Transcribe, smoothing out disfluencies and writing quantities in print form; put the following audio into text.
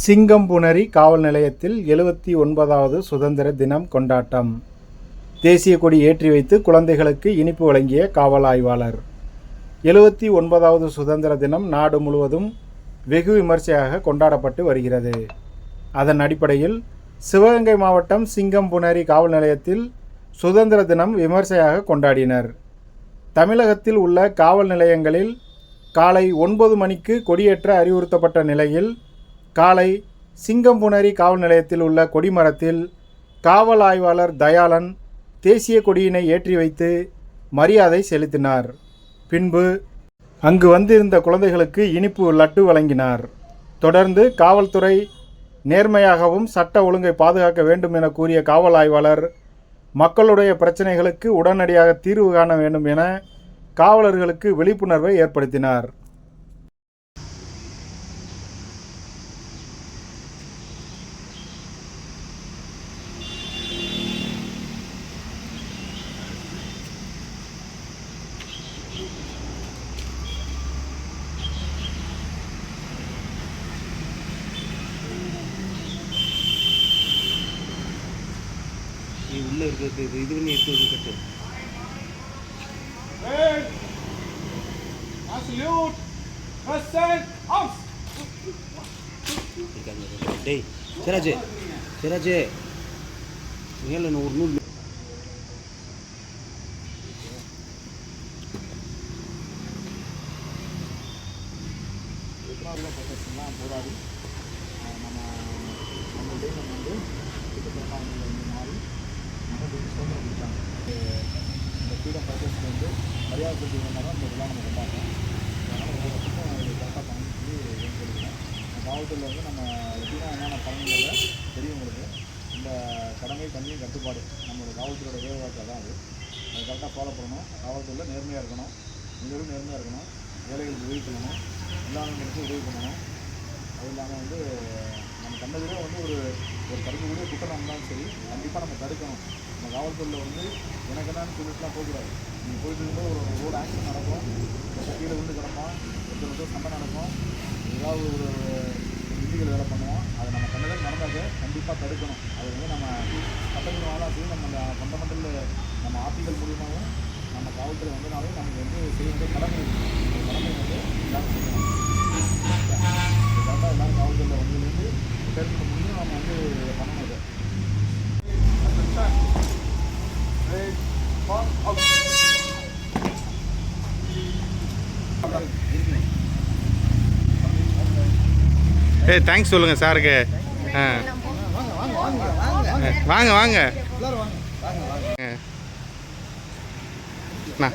சிங்கம்புணரி காவல் நிலையத்தில் 79வது சுதந்திர தினம் கொண்டாட்டம். தேசிய கொடி ஏற்றி வைத்து குழந்தைகளுக்கு இனிப்பு வழங்கிய காவல் ஆய்வாளர். 79வது சுதந்திர தினம் நாடு முழுவதும் வெகு விமர்சையாக கொண்டாடப்பட்டு வருகிறது. அதன் அடிப்படையில் சிவகங்கை மாவட்டம் சிங்கம்புணரி காவல் நிலையத்தில் சுதந்திர தினம் விமர்சையாக கொண்டாடினர். தமிழகத்தில் உள்ள காவல் நிலையங்களில் காலை 9 மணிக்கு கொடியேற்ற அறிவுறுத்தப்பட்ட நிலையில் காலை சிங்கம்புணரி காவல் நிலையத்தில் உள்ள கொடிமரத்தில் காவல் ஆய்வாளர் தயாளன் தேசிய கொடியினை ஏற்றி வைத்து மரியாதை செலுத்தினார். பின்பு அங்கு வந்திருந்த குழந்தைகளுக்கு இனிப்பு லட்டு வழங்கினார். தொடர்ந்து காவல்துறை நேர்மையாகவும் சட்ட ஒழுங்கை பாதுகாக்க வேண்டும் என கூறிய காவல் ஆய்வாளர் மக்களுடைய பிரச்சனைகளுக்கு உடனடியாக தீர்வு காண வேண்டும் என காவலர்களுக்கு விழிப்புணர்வை ஏற்படுத்தினார். உள்ள இருக்கிறது இது பண்ணி எடுத்து கட்டு. டேய் சிராஜ் சிராஜ் மேல ஒரு நூல் போராடி நம்ம இந்த ஃப்ரீடம் ஃபைட்டர்ஸ்க்கு வந்து மரியாதை கொடுத்தீங்கன்னா தான் இந்த விழா நம்ம கொண்டாடுறோம். அதனால் ஒரு வருஷம் கரெக்டாக பண்ணி சொல்லி வேண்டியிருக்கோம். காவல்துறையில் வந்து நம்ம எப்படின்னா என்னென்ன பழங்குகளை பெரியவங்களுக்கு இந்த கடமை தண்ணியும் கட்டுப்பாடு நம்மளோட காவல்துறையோட வேலைவாக்கை தான் அது கரெக்டாக ஃபாலோ பண்ணணும். காவல்துறையில் நேர்மையாக இருக்கணும், எல்லோரும் நேர்மையாக இருக்கணும், வேலைகளுக்கு உதவி பண்ணணும், எல்லாருக்கும் உதவி பண்ணணும். அது இல்லாமல் வந்து நம்ம கண்டதிலே வந்து ஒரு தடுக்கக்கூடிய குற்றம் இருந்தாலும் சரி கண்டிப்பாக நம்ம தடுக்கணும். நம்ம காவல்துறையில் வந்து எனக்கு என்னன்னு சொல்லிட்டுலாம் போகக்கூடாது. நீங்கள் போயிட்டு இருக்கும்போது ஒரு ரோடு ஆக்சிடென்ட் நடக்கும், கீழே விழுந்து கிடப்போம், ஒருத்தர் சண்டை நடக்கும், ஏதாவது ஒரு விதிகள் வேலை பண்ணுவோம். அதை நம்ம கண்டதில் நடந்தாக்க கண்டிப்பாக தடுக்கணும். அது வந்து நம்ம சட்டத்தின் வாழாத்தையும் நம்ம ஃபண்டமெண்டல் நம்ம ஆர்டிகல் மூலியமாகவும் நம்ம காவல்துறை வந்தனாலே நமக்கு வந்து செய்ய வேண்டிய கடமை கடமை வந்து எல்லாரும் செய்யணும். கரெக்டாக எல்லாரும் காவல்துறையில் வந்ததுலேருந்து தெரிஞ்ச முடியும் நம்ம வந்து பண்ணணும். தேங்க்ஸ் சொல்லுங்கள் சாருக்கு. வாங்க வாங்க அண்ணா.